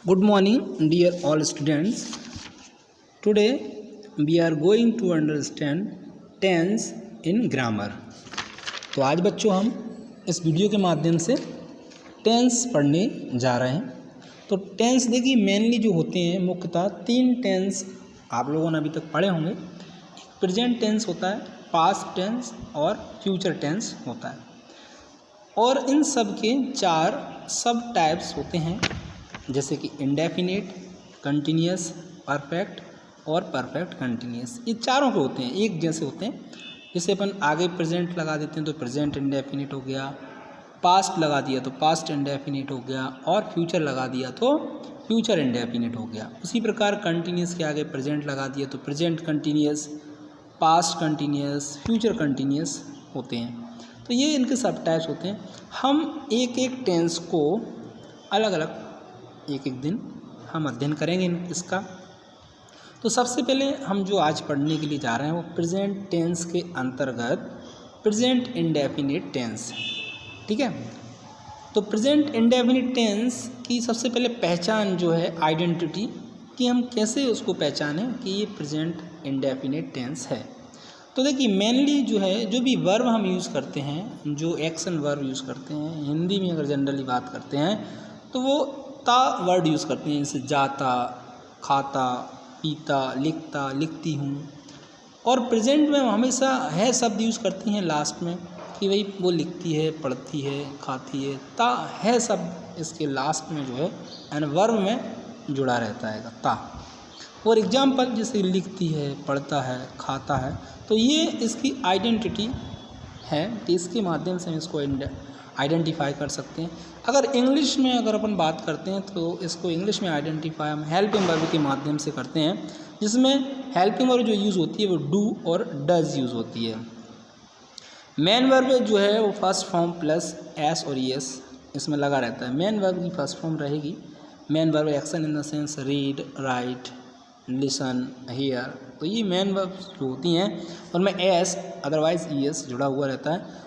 Good morning, dear all students. Today we are going to understand tense in grammar. तो आज बच्चों हम इस वीडियो के माध्यम से टेंस पढ़ने जा रहे हैं। तो टेंस देखिए मेनली जो होते हैं मुख्यतः तीन टेंस आप लोगों ने अभी तक पढ़े होंगे। प्रेजेंट टेंस होता है, पास्ट टेंस और फ्यूचर टेंस होता है, और इन सब के चार सब टाइप्स होते हैं, जैसे कि इंडेफिनिट, कंटिन्यूअस, परफेक्ट और परफेक्ट कंटिन्यूअस। ये चारों के होते हैं, एक जैसे होते हैं। जैसे अपन आगे प्रेजेंट लगा देते हैं तो प्रेजेंट इंडेफिनिट हो गया, पास्ट लगा दिया तो पास्ट इंडेफिनिट हो गया, और फ्यूचर लगा दिया तो फ्यूचर इंडेफिनिट हो गया। उसी प्रकार कंटिन्यूअस के आगे प्रेजेंट लगा दिया तो present continuous, past continuous, future continuous होते हैं। तो ये इनके सब टाइप्स होते हैं। हम एक एक टेंस को अलग अलग एक एक दिन हम अध्ययन करेंगे इसका। तो सबसे पहले हम जो आज पढ़ने के लिए जा रहे हैं वो प्रेजेंट टेंस के अंतर्गत प्रेजेंट इंडेफिनिट टेंस, ठीक है। तो प्रेजेंट इंडेफिनिट टेंस की सबसे पहले पहचान जो है, आइडेंटिटी, कि हम कैसे उसको पहचानें कि ये प्रेजेंट इंडेफिनिट टेंस है। तो देखिए मेनली जो है, जो भी वर्ब हम यूज़ करते हैं, जो एक्शन वर्ब यूज़ करते हैं, हिंदी में अगर जनरली बात करते हैं तो वो ता वर्ड यूज़ करते हैं, जैसे जाता, खाता, पीता, लिखता, लिखती हूँ। और प्रेजेंट में हमेशा है शब्द यूज़ करती हैं लास्ट में, कि भाई वो लिखती है, पढ़ती है, खाती है। ता है शब्द इसके लास्ट में जो है एंड वर्ब में जुड़ा रहता है ता। और एग्जाम्पल जैसे लिखती है, पढ़ता है, खाता है, तो ये इसकी आइडेंटिटी है कि इसके माध्यम से हम इसको आइडेंटिफाई कर सकते हैं। अगर इंग्लिश में अगर अपन बात करते हैं तो इसको इंग्लिश में आइडेंटिफाई हम हेल्पिंग वर्ब के माध्यम से करते हैं, जिसमें हेल्पिंग वर्ब जो यूज़ होती है वो डू और डज यूज़ होती है। मेन वर्ब जो है वो फर्स्ट फॉर्म प्लस एस और एस इसमें लगा रहता है। मेन वर्ब की फर्स्ट फॉर्म रहेगी। Main verb action in the sense read, right, listen, here. तो ये मेन वर्ब जो होती हैं उनमें एस अदरवाइज ईएस जुड़ा हुआ रहता है।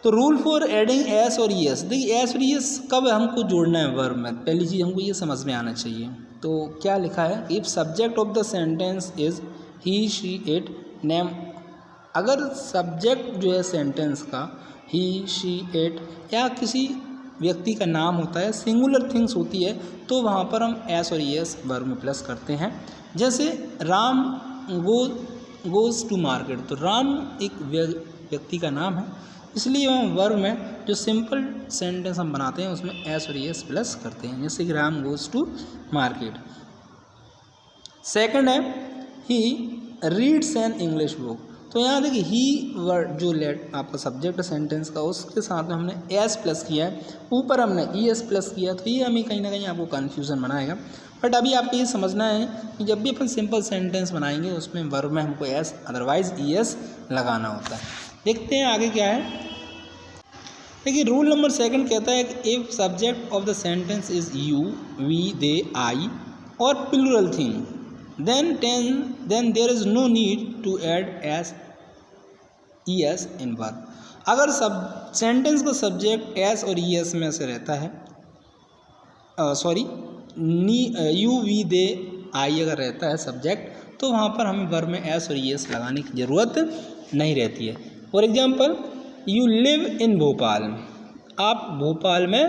तो रूल फॉर एडिंग एस और ईएस, देखिए एस और ईएस कब हमको जोड़ना है वर्ब में, पहली चीज़ हमको ये समझ में आना चाहिए। तो क्या लिखा है, if subject of the sentence is he, she, it, name. अगर सब्जेक्ट जो है सेंटेंस का ही, शी, इट या किसी व्यक्ति का नाम होता है, सिंगुलर थिंग्स होती है, तो वहाँ पर हम एस और ईएस वर्ब में प्लस करते हैं। जैसे राम गोज़ टू मार्केट, तो राम एक व्यक्ति का नाम है, इसलिए हम वर्ब में जो सिंपल सेंटेंस हम बनाते हैं उसमें एस और एस प्लस करते हैं, जैसे कि Ram goes to market. Second है he reads an English book. तो यहाँ देखिए ही वर्ड जो लेट आपका सब्जेक्ट सेंटेंस का, उसके साथ में हमने एस प्लस किया है, ऊपर हमने ई एस प्लस किया, तो ये हमें कहीं ना कहीं आपको कन्फ्यूज़न बनाएगा। बट अभी आपको ये समझना है कि जब भी अपन सिंपल सेंटेंस बनाएंगे उसमें वर्ब में हमको एस अदरवाइज ई एस लगाना होता है। देखते हैं आगे क्या है। देखिए रूल नंबर सेकंड कहता है कि if subject of the sentence is you, we, they, I और plural thing, then there is no need to add S E S in verb. अगर सब सेंटेंस का सब्जेक्ट एस और ई एस में से रहता है, यू, वी, दे, आई अगर रहता है सब्जेक्ट, तो वहाँ पर हमें वर्ब में एस और ई एस लगाने की ज़रूरत नहीं रहती है। For example you live in Bhopal, आप भोपाल में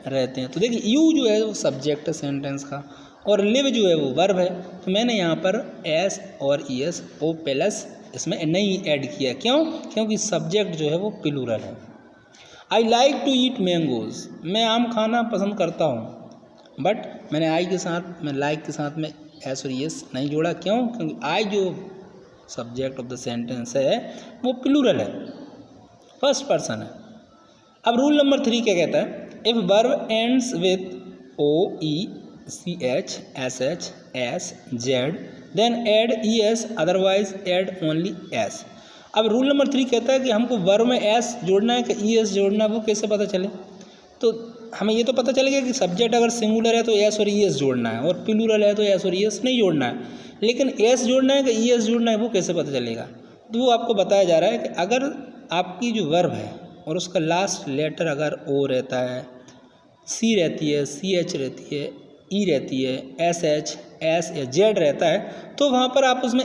रहते हैं। तो देखिए यू जो है वो सब्जेक्ट है सेंटेंस का, और लिव जो है वो वर्ब है। तो मैंने यहाँ पर एस और ई एस ओ प्लस इसमें नहीं ऐड किया। क्यों? क्योंकि सब्जेक्ट जो है वो प्लूरल है। I like to eat mangoes, मैं आम खाना पसंद करता हूँ, बट मैंने आई के साथ में लाइक के साथ में एस और ई एस नहीं जोड़ा। क्यों? क्योंकि आई जो सब्जेक्ट ऑफ द सेंटेंस है वो प्लूरल है, फर्स्ट पर्सन है। अब रूल नंबर 3 क्या कहता है, if verb ends with O, E, C, H, S, H, S, Z, then add E S otherwise add only S. अब रूल नंबर 3 कहता है कि हमको वर्ब में एस जोड़ना है कि ई एस जोड़ना है, वो कैसे पता चले। तो हमें ये तो पता चलेगा कि सब्जेक्ट अगर सिंगुलर है तो एस और ई एस जोड़ना है, और प्लूरल है तो एस और ई एस नहीं जोड़ना है। लेकिन एस जोड़ना है कि ई एस जोड़ना है, वो कैसे पता चलेगा। तो वो आपको बताया जा रहा है कि अगर आपकी जो वर्ब है और उसका लास्ट लेटर अगर ओ रहता है, सी रहती है, सी एच रहती है, ई रहती है, एस एच, एस या जेड रहता है, तो वहाँ पर आप उसमें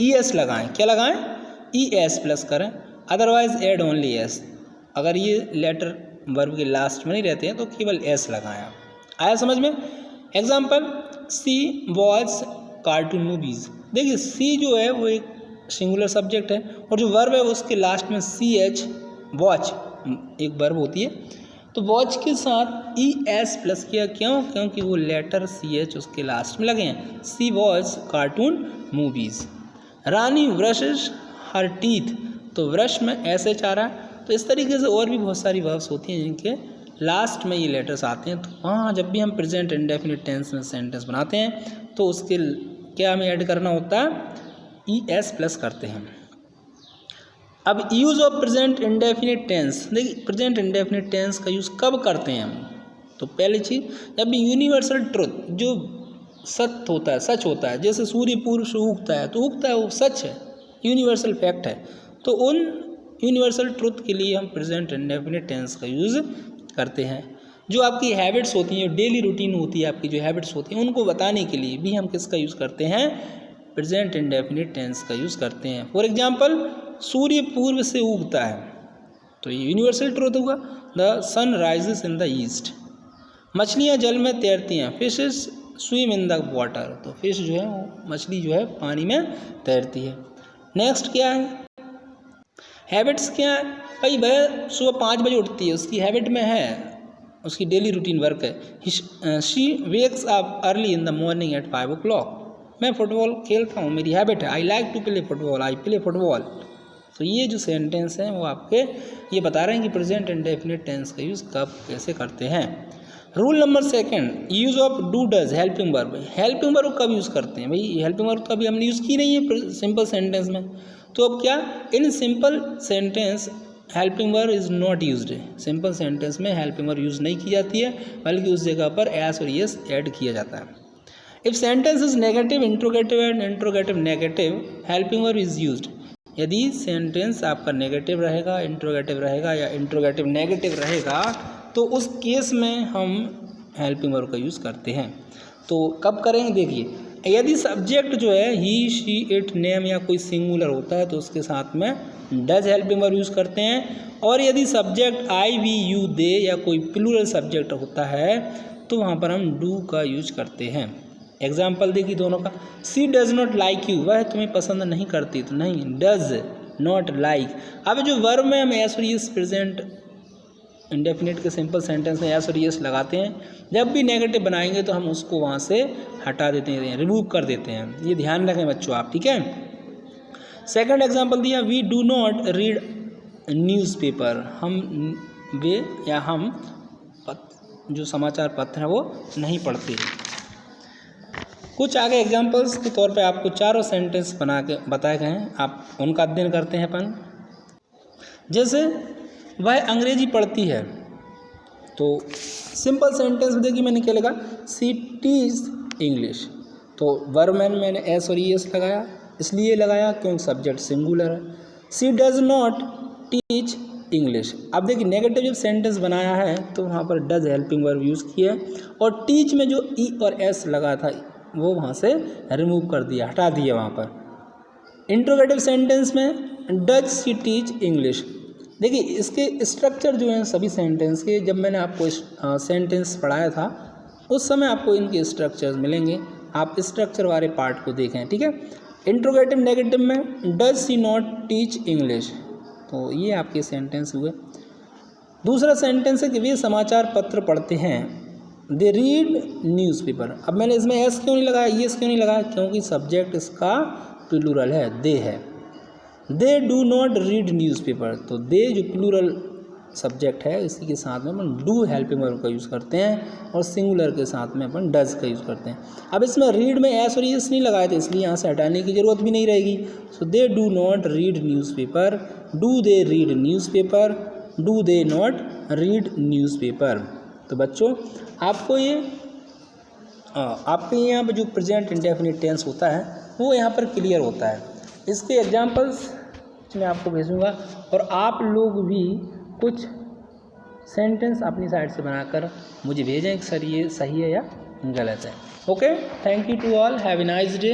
ई एस लगाएं। क्या लगाएं? ई एस प्लस करें, अदरवाइज एड ओनली एस। अगर ये लेटर वर्ब के लास्ट में नहीं रहते हैं तो केवल एस लगाएं आप। आया समझ में? एग्जाम्पल, सी वॉच कार्टून मूवीज़। देखिए सी जो है वो एक सिंगुलर सब्जेक्ट है और जो वर्ब है उसके लास्ट में सी एच, वॉच एक वर्ब होती है, तो वॉच के साथ ई एस प्लस किया। क्यों? क्योंकि वो लेटर सी एच उसके लास्ट में लगे हैं। सी वॉच कार्टून मूवीज़। रानी ब्रशेस हर टीथ, तो ब्रश में एस एच आ रहा है। तो इस तरीके से और भी बहुत सारी वर्ब्स होती हैं जिनके लास्ट में ये लेटर्स आते हैं। तो वहाँ जब भी हम प्रेजेंट इंडेफिनिट टेंस में सेंटेंस बनाते हैं तो उसके क्या हमें ऐड करना होता है? ई एस प्लस करते हैं। अब use of present indefinite tense. देखिए प्रेजेंट इंडेफिनिट टेंस का यूज़ कब करते हैं हम? तो पहली चीज़, जब भी यूनिवर्सल ट्रुथ जो सत्य होता है, सच होता है, जैसे सूर्य पूर्व से उगता है तो उगता है, वो सच है, यूनिवर्सल फैक्ट है, तो उन यूनिवर्सल ट्रुथ के लिए हम प्रेजेंट इंडेफिनिट टेंस का यूज़ करते हैं। जो आपकी हैबिट्स होती हैं, जो डेली रूटीन होती है, आपकी जो हैबिट्स होती हैं, उनको बताने के लिए भी हम किसका यूज़ करते हैं? प्रेजेंट इंडेफिनिट टेंस का यूज़ करते हैं। फॉर एग्जाम्पल, सूर्य पूर्व से उगता है, तो ये यूनिवर्सल ट्रुथ होगा। The sun rises in the east. मछलियाँ जल में तैरती हैं, fishes swim in the water, तो फिश जो है वो मछली जो है पानी में तैरती है। नेक्स्ट क्या है? हैबिट्स क्या है? भाई वह सुबह 5 बजे उठती है, उसकी हैबिट में है, उसकी डेली रूटीन वर्क है। She wakes up early in the morning at 5 o'clock। मैं फुटबॉल खेलता हूँ, मेरी हैबिट है। I like to play football, I play football. तो ये जो सेंटेंस हैं वो आपके ये बता रहे हैं कि प्रेजेंट इंडेफिनिट टेंस का यूज़ कब कैसे करते हैं। Rule number 2, use of do does helping verb. Helping verb कब यूज़ करते हैं? भाई हेल्पिंग वर्ब तो अभी हमने यूज़ की नहीं है सिंपल सेंटेंस में, तो अब क्या? In simple sentence helping verb is not used. Simple sentence में हेल्पिंग वर्ब यूज़ नहीं की जाती है, बल्कि उस जगह पर एस और यस ऐड किया जाता है। If sentence is negative, interrogative and interrogative negative, helping verb is used. यदि सेंटेंस आपका नेगेटिव रहेगा, इंट्रोगेटिव रहेगा या इंट्रोगेटिव नेगेटिव रहेगा, तो उस केस में हम हेल्पिंग वर्ब का यूज़ करते हैं। तो कब करेंगे? देखिए, यदि सब्जेक्ट जो है ही, शी, इट, नेम या कोई सिंगुलर होता है तो उसके साथ में डज हेल्पिंग वर्ब यूज़ करते हैं। और यदि सब्जेक्ट आई, वी, यू, दे या कोई प्लूरल सब्जेक्ट होता है तो वहाँ पर हम डू का यूज करते हैं। एग्जाम्पल देखिए दोनों का। सी डज नॉट लाइक यू, वह तुम्हें पसंद नहीं करती, तो नहीं, डज नॉट लाइक। अब जो वर्ब में हम एस और यस प्रेजेंट इंडेफिनिट के सिंपल सेंटेंस में एस और यस लगाते हैं, जब भी नेगेटिव बनाएंगे तो हम उसको वहाँ से हटा देते हैं, रिमूव कर देते हैं। ये ध्यान रखें बच्चों आप, ठीक है। सेकंड एग्जाम्पल दिया, we do not read newspaper. हम वे या हम जो समाचार पत्र है वो नहीं पढ़ते। कुछ आगे एग्जाम्पल्स के तौर पे आपको चारों सेंटेंस बना के बताए गए हैं, आप उनका अध्ययन करते हैं अपन। जैसे वह अंग्रेजी पढ़ती है, तो सिंपल सेंटेंस में देखिए मैंने क्या लिखा, सी टीच इंग्लिश। तो वर्ब में मैंने एस और ई एस लगाया, इसलिए लगाया क्योंकि सब्जेक्ट सिंगुलर है। सी डज नॉट टीच इंग्लिश। अब देखिए नेगेटिव जब सेंटेंस बनाया है तो वहाँ पर डज हेल्पिंग वर्ब यूज़ किया है, और टीच में जो ई और एस लगा था वो वहाँ से रिमूव कर दिया, हटा दिया वहाँ पर। इंट्रोगेटिव सेंटेंस में डज सी टीच इंग्लिश। देखिए इसके स्ट्रक्चर जो हैं सभी सेंटेंस के, जब मैंने आपको सेंटेंस पढ़ाया था उस समय आपको इनके स्ट्रक्चर्स मिलेंगे, आप स्ट्रक्चर वाले पार्ट को देखें, ठीक है। इंट्रोगेटिव नेगेटिव में does she not teach English, तो ये आपके सेंटेंस हुए। दूसरा सेंटेंस है कि वे समाचार पत्र पढ़ते हैं, दे रीड न्यूज़पेपर। अब मैंने इसमें एस क्यों नहीं लगाया, ये क्यों नहीं लगाया, क्योंकि सब्जेक्ट इसका प्लूरल है, दे है। दे डू नॉट रीड न्यूज़पेपर, तो दे जो प्लूरल सब्जेक्ट है इसी के साथ में अपन डू हेल्पिंग वर्ब का यूज़ करते हैं, और सिंगुलर के साथ में अपन डज का यूज़ करते हैं। अब इसमें रीड में एस और एस नहीं लगाए थे, इसलिए यहाँ से हटाने की ज़रूरत भी नहीं रहेगी। So they do not read newspaper, do they read newspaper, do they not read newspaper. तो बच्चों आपको ये आपके यहाँ पर जो प्रेजेंट इंडेफिनिट टेंस होता है वो यहाँ पर क्लियर होता है। इसके एग्जाम्पल्स मैं आपको भेजूँगा, और आप लोग भी कुछ सेंटेंस अपनी साइड से बनाकर मुझे भेजें कि सर ये सही है या गलत है। Okay, thank you to all, have a nice day.